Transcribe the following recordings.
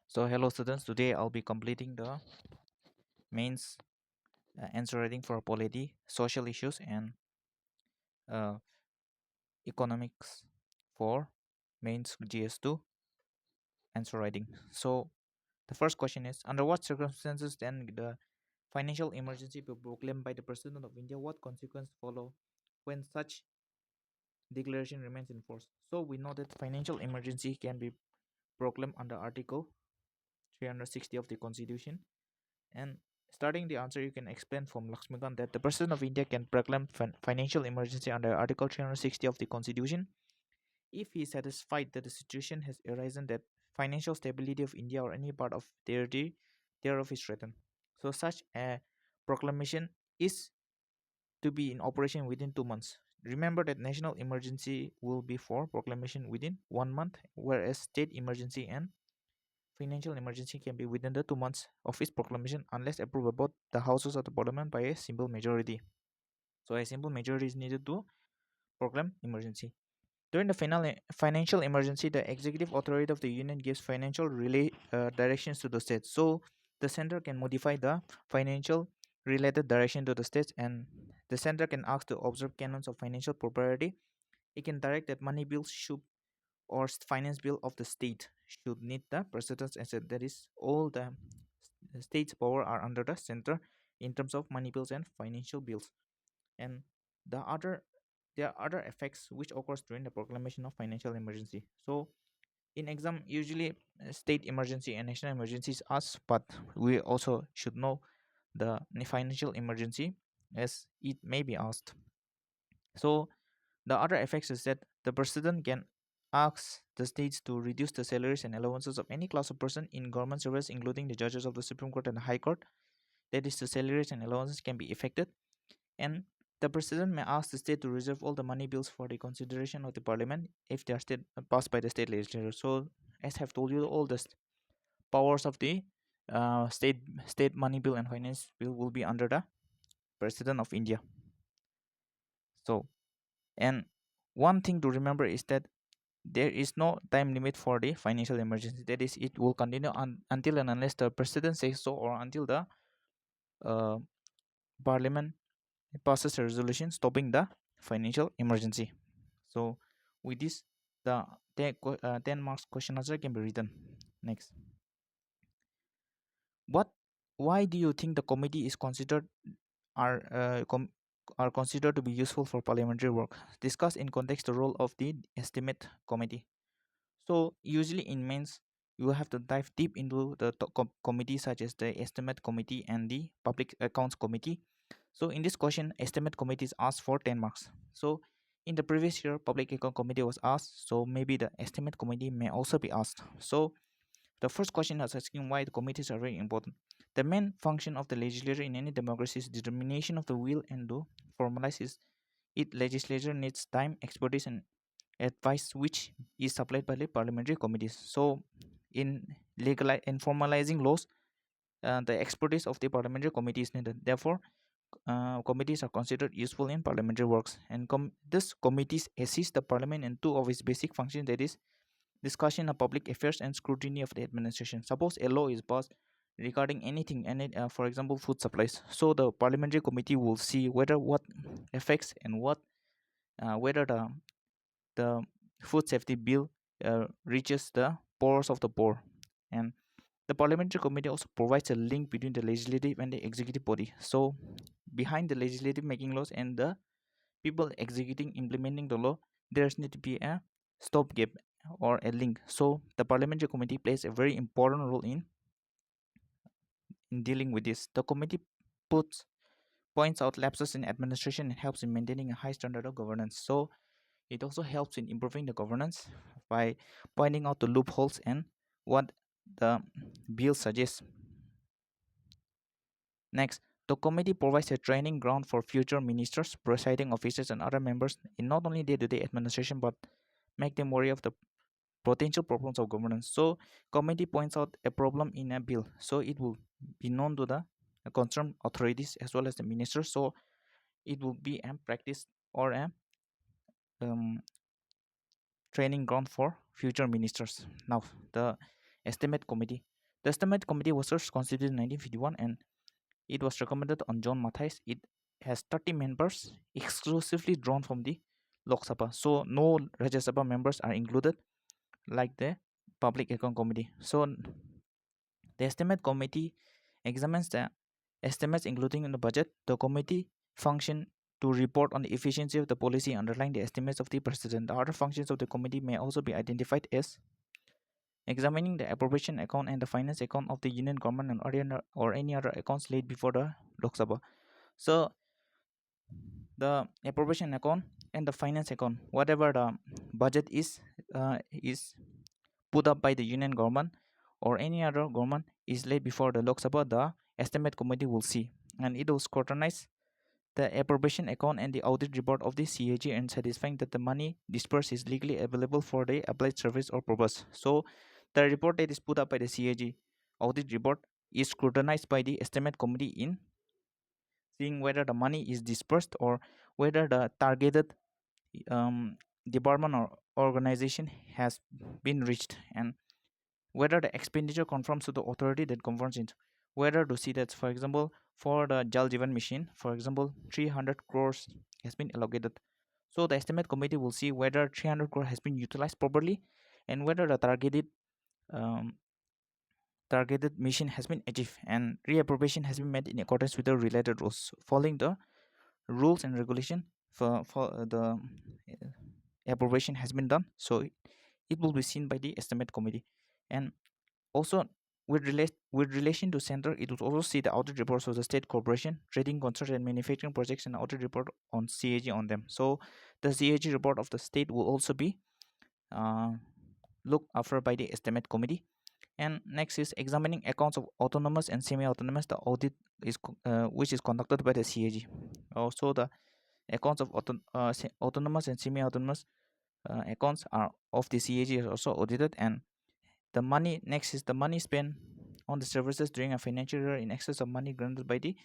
So hello students, today I'll be completing the mains answer writing for polity, social issues and uh, economics for mains GS-2 answer writing. So the first question is, under what circumstances then the financial emergency be proclaimed by the President of India? What consequences follow when such declaration remains in force? So we know that financial emergency can be proclaimed under Article 360 of the Constitution. And starting the answer, you can explain from Lakshmikant that the President of India can proclaim financial emergency under Article 360 of the Constitution if he is satisfied that the situation has arisen that financial stability of India or any part of territory thereof is threatened. So such a proclamation is to be in operation within 2 months. Remember that national emergency will be for proclamation within 1 month, whereas state emergency and financial emergency can be within the 2 months of its proclamation unless approved by both the houses of the parliament by a simple majority. So a simple majority is needed to proclaim emergency. During the financial emergency, the executive authority of the union gives financial directions to the states. So the center can modify the financial related direction to the states, and the center can ask to observe canons of financial propriety. It can direct that money bills should or finance bill of the state should need the precedence, and said that is all the state's power are under the center in terms of money bills and financial bills. And the other there are other effects which occurs during the proclamation of financial emergency. So in exam usually state emergency and national emergency is asked, but we also should know the financial emergency as it may be asked. So the other effects is that the president can ask the states to reduce the salaries and allowances of any class of person in government service, including the judges of the Supreme Court and the High Court. That is, the salaries and allowances can be affected, and the president may ask the state to reserve all the money bills for the consideration of the parliament if they are passed by the state legislature. So, as I've told you, all the powers of the state money bill and finance bill will be under the president of India. So, and one thing to remember is that there is no time limit for the financial emergency. That is, it will continue until and unless the president says so, or until the uh, parliament passes a resolution stopping the financial emergency. So with this, the 10 marks question answer can be written. Next, what why do you think the committee is considered are are considered to be useful for parliamentary work? Discuss in context the role of the estimate committee. So usually in mains, you have to dive deep into the committees such as the estimate committee and the public accounts committee. So in this question, estimate committee is asked for 10 marks. So in the previous year, public account committee was asked. So maybe the estimate committee may also be asked. So the first question is asking why the committees are very important. The main function of the legislature in any democracy is determination of the will, and to formalize it legislature needs time, expertise, and advice which is supplied by the parliamentary committees. So in in formalizing laws, the expertise of the parliamentary committee is needed. Therefore, committees are considered useful in parliamentary works, and this committees assist the parliament in two of its basic functions, that is discussion of public affairs and scrutiny of the administration. Suppose a law is passed regarding anything, for example food supplies, so the parliamentary committee will see whether what affects and what whether the food safety bill reaches the poorest of the poor. And the parliamentary committee also provides a link between the legislative and the executive body. So behind the legislative making laws and the people executing implementing the law, there's need to be a stopgap or a link. So the parliamentary committee plays a very important role in dealing with this. The committee puts points out lapses in administration and helps in maintaining a high standard of governance. So it also helps in improving the governance by pointing out the loopholes and what the bill suggests. Next, the committee provides a training ground for future ministers, presiding officers, and other members in not only day-to-day administration but make them aware of the potential problems of governance. So, committee points out a problem in a bill, so it will be known to the concerned authorities as well as the ministers. So, it will be a practice or a um, training ground for future ministers. Now, the estimate committee. The estimate committee was first constituted in 1951 and it was recommended on John Mathis. It has 30 members exclusively drawn from the Lok Sabha. So no Rajya Sabha members are included like the Public Account Committee. So the estimate committee examines the estimates including in the budget. The committee function to report on the efficiency of the policy underlying the estimates of the president. The other functions of the committee may also be identified as examining the appropriation account and the finance account of the union government or any other accounts laid before the Lok Sabha. So the appropriation account and the finance account, whatever the budget is put up by the union government or any other government is laid before the Lok Sabha, the estimate committee will see and it will scrutinize the appropriation account and the audit report of the CAG and satisfying that the money dispersed is legally available for the applied service or purpose. So the report that is put up by the CAG audit report is scrutinized by the estimate committee in seeing whether the money is dispersed or whether the targeted um, department or organization has been reached and whether the expenditure conforms to the authority that governs it. Whether to see that, for example, for the Jal Jeevan mission, for example, 300 crores has been allocated. So the estimate committee will see whether 300 crore has been utilized properly and whether the um, targeted mission has been achieved and reappropriation has been made in accordance with the related rules. Following the rules and regulation for the appropriation has been done, so it will be seen by the estimate committee. And also with relation to center, it will also see the audit reports of the state corporation, trading concerns and manufacturing projects and audit report on CAG on them. So the CAG report of the state will also be uh, looked after by the estimate committee. And next is examining accounts of autonomous and semi-autonomous. The audit is which is conducted by the CAG. Also, the accounts of autonomous and semi-autonomous accounts are of the CAG is also audited. And the money next is the money spent on the services during a financial year in excess of money granted by the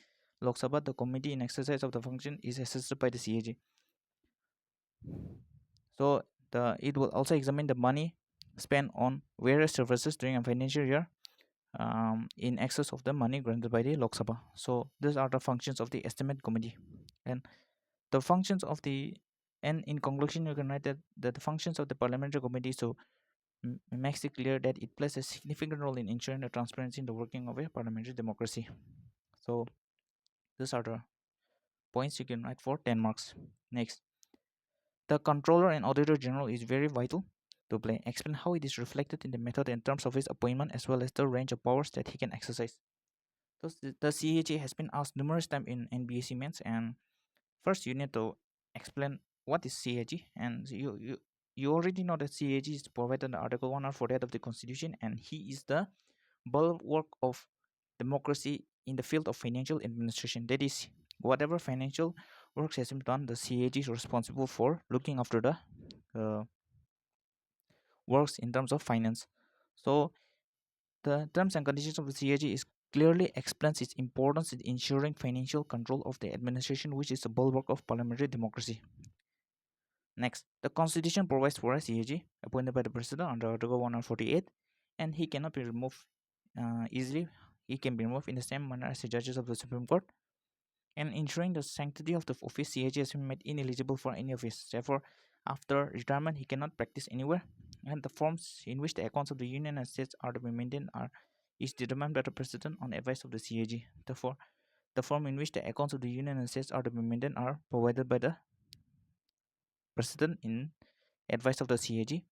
Lok Sabha. The committee in exercise of the function is assessed by the CAG. So the it will also examine the money spent on various services during a financial year in excess of the money granted by the Lok Sabha. So these are the functions of the estimate committee, and the functions of the and in conclusion, you can write that the functions of the parliamentary committee so makes it clear that it plays a significant role in ensuring the transparency in the working of a parliamentary democracy. So these are the points you can write for 10 marks. Next, the controller and auditor general is very vital to play. Explain how it is reflected in the method in terms of his appointment as well as the range of powers that he can exercise. Thus, the CHA has been asked numerous times in NPSC mains, and first you need to explain what is CAG, and you already know that CAG is provided under Article 148 of the Constitution, and he is the bulwark of democracy in the field of financial administration. That is, whatever financial works has been done, the CAG is responsible for looking after the uh, works in terms of finance. So the terms and conditions of the CAG is clearly explains its importance in ensuring financial control of the administration, which is the bulwark of parliamentary democracy. Next, the Constitution provides for a CAG appointed by the President under Article 148, and he cannot be removed easily. He can be removed in the same manner as the judges of the Supreme Court. And ensuring the sanctity of the office, CAG has been made ineligible for any office. Therefore, after retirement, he cannot practice anywhere. And the forms in which the accounts of the Union and States are to be maintained is determined by the President on advice of the CAG. Therefore, the form in which the accounts of the Union and States are to be maintained are provided by the President in advice of the CAG.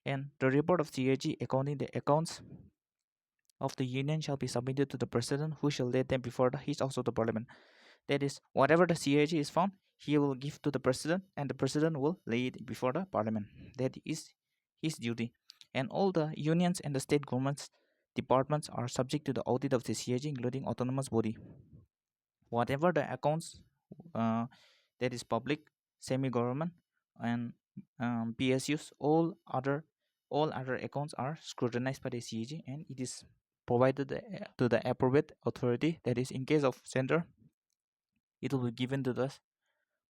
And the report of CAG accounting the accounts of the Union shall be submitted to the President, who shall lay them before his House of the Parliament. That is, whatever the CAG is found, he will give to the President, and the President will lay it before the Parliament. That is his duty. And all the unions and the state governments departments are subject to the audit of the CAG, including autonomous body. Whatever the accounts uh, that is public, semi-government, and PSUs, all other accounts are scrutinized by the CAG, and it is provided to the appropriate authority. That is, in case of center, it will be given to the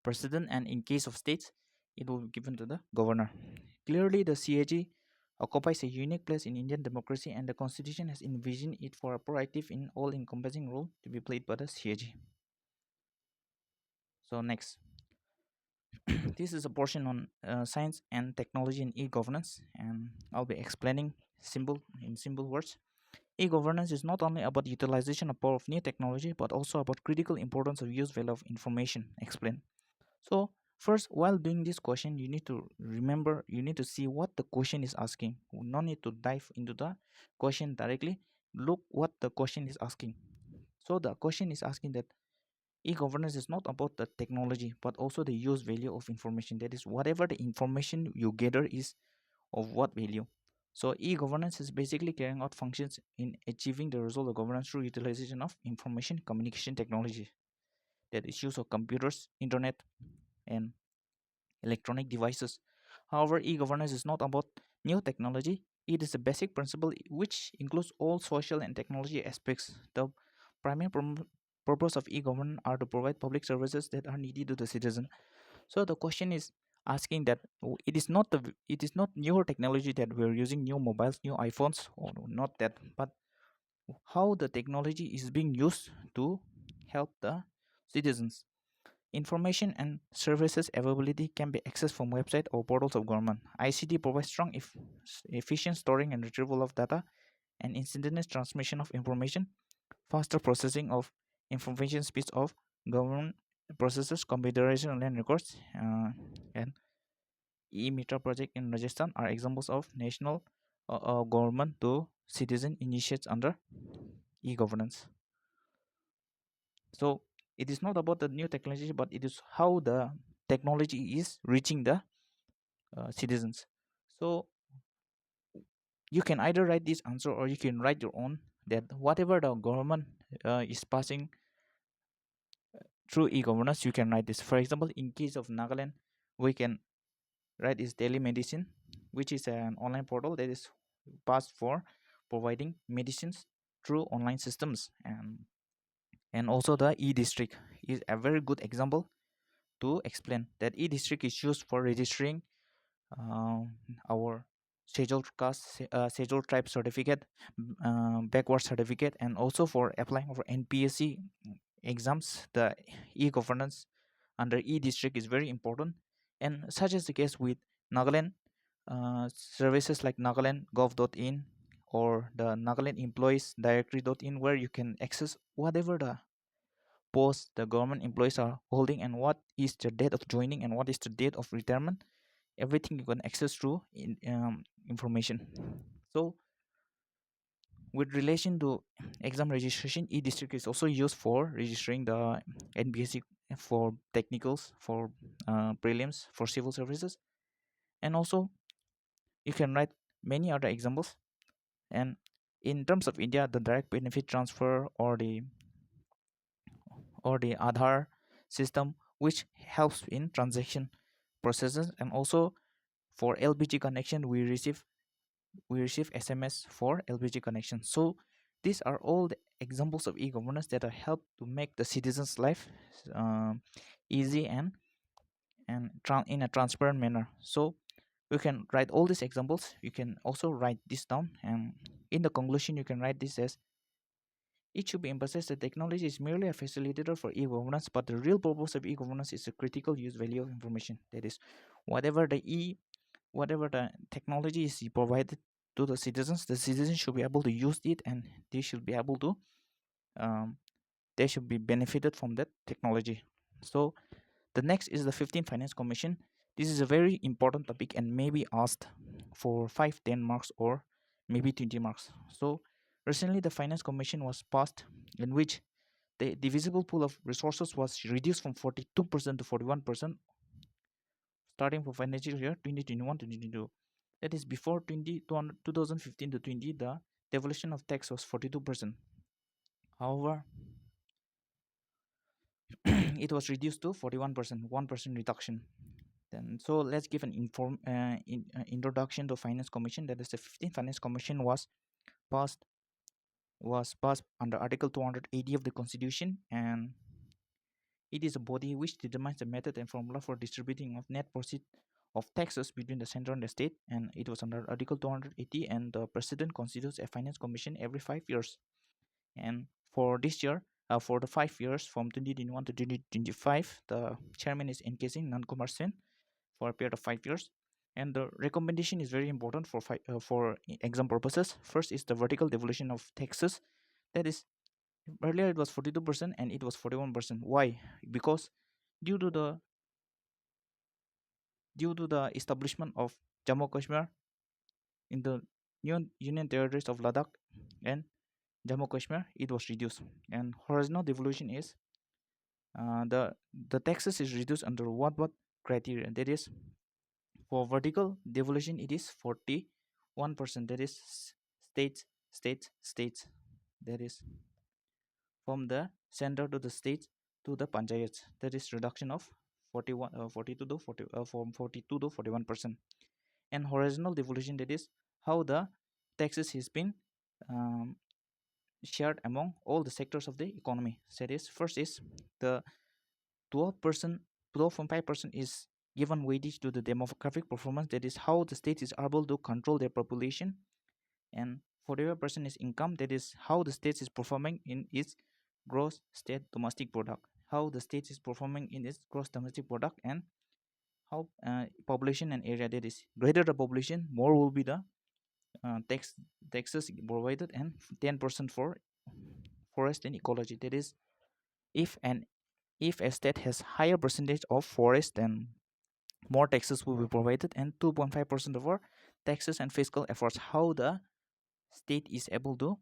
president, and in case of states, it will be given to the governor. Clearly, the CAG occupies a unique place in Indian democracy, and the Constitution has envisioned it for a proactive in all-encompassing role to be played by the CAG. So next, this is a portion on science and technology in e-governance, and I'll be explaining simple words. E-governance is not only about utilization of power of new technology, but also about critical importance of use value of information. Explain. So first, while doing this question, you need to remember, you need to see what the question is asking. No need to dive into the question directly. Look what the question is asking. So the question is asking that e-governance is not about the technology, but also the use value of information. That is, whatever the information you gather is of what value. So e-governance is basically carrying out functions in achieving the result of governance through utilization of information communication technology. That is use of computers, internet, and electronic devices. However, e-governance is not about new technology. It is a basic principle which includes all social and technology aspects. The primary purpose of e-governance are to provide public services that are needed to the citizen. So the question is asking that it is not newer technology that we're using new mobiles, new iPhones, or not that, but how the technology is being used to help the citizens. Information and services availability can be accessed from website or portals of government. ICT provides strong efficient storing and retrieval of data and instantaneous transmission of information, faster processing of information, speeds of government processes, computerization of land records, and e-mitra project in Rajasthan are examples of national government to citizen initiates under e-governance. So it is not about the new technology, but it is how the technology is reaching the citizens. So you can either write this answer or you can write your own, that whatever the government is passing through e-governance, you can write this. For example, in case of Nagaland, we can write is telemedicine, which is an online portal that is passed for providing medicines through online systems, and also the e-district is a very good example to explain that e-district is used for registering um, our scheduled caste, scheduled tribe certificate, backward certificate, and also for applying for NPSC exams. The e-governance under e-district is very important, and such is the case with Nagaland services like Nagaland Gov.in or the Nagaland Employees Directory.in, where you can access whatever the posts the government employees are holding and what is the date of joining and what is the date of retirement. Everything you can access through information. So with relation to exam registration, e-district is also used for registering the NPSC for technicals, for prelims, for civil services, and also you can write many other examples. And in terms of India, the direct benefit transfer or the Aadhaar system, which helps in transaction processes, and also for LPG connection, we receive SMS for LPG connection. So these are all the examples of e-governance that are help to make the citizens' life um, easy and in a transparent manner. So you can write all these examples. You can also write this down, and in the conclusion, you can write this as: it should be emphasized that technology is merely a facilitator for e-governance, but the real purpose of e-governance is a critical use value of information. That is, whatever whatever the technology is provided to the citizens should be able to use it, and they should be able to um, they should be benefited from that technology. So the next is the 15th Finance Commission. This is a very important topic and may be asked for 5, 10 marks or maybe 20 marks. So recently the Finance Commission was passed, in which the divisible pool of resources was reduced from 42% to 41%, starting for financial year 2021-2022. That is before 2015 to 20, the devolution of tax was 42%. However, it was reduced to 41%, 1% reduction. Then, so let's give an introduction to Finance Commission. That is, the 15th Finance Commission passed passed under Article 280 of the Constitution, and it is a body which determines the method and formula for distributing of net proceeds of taxes between the center and the state, and it was under Article 280, and the president constitutes a finance commission every 5 years. And for this year, for the 5 years from 2021 to 2025, the chairman is engaging non-commercial for a period of 5 years. And the recommendation is very important for exam purposes. First is the vertical devolution of taxes. That is, earlier it was 42% and it was 41%. Why? Because due to the establishment of Jammu Kashmir in the new Union territories of Ladakh and Jammu Kashmir, it was reduced. And horizontal devolution is the taxes is reduced under what criteria? That is, for vertical devolution, it is 41%. That is states. That is from the center to the states to the panchayats. That is reduction of 42 to 40 from 42 to 41%. And horizontal devolution, that is how the taxes has been um, shared among all the sectors of the economy. That is, first is the 12%, 12.5% is given weightage to the demographic performance. That is how the state is able to control their population. And 41% is income. That is how the state is performing in its gross state domestic product. How the state is performing in its gross domestic product, and how population and area. That is, greater the population, more will be the taxes provided, and 10% for forest and ecology. That is, if an if a state has higher percentage of forest, then more taxes will be provided, and 2.5% of our taxes and fiscal efforts. How the state is able to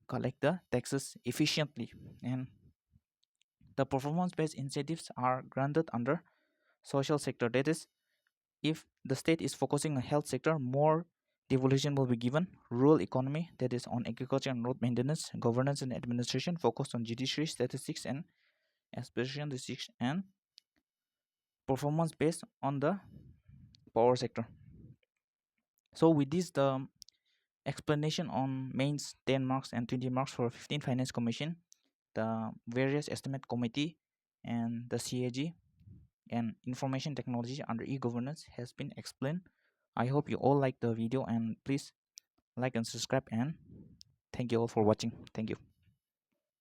collect the taxes efficiently. And the performance based incentives are granted under social sector. That is, if the state is focusing on health sector, more devolution will be given. Rural economy, that is on agriculture and road maintenance, governance and administration, focused on judiciary, statistics and aspiration research, and performance based on the power sector. So with this, the explanation on mains 10 marks and 20 marks for 15 finance commission, the various estimate committee, and the CAG and information technology under e-governance has been explained. I hope you all like the video, and please like and subscribe, and thank you all for watching. Thank you.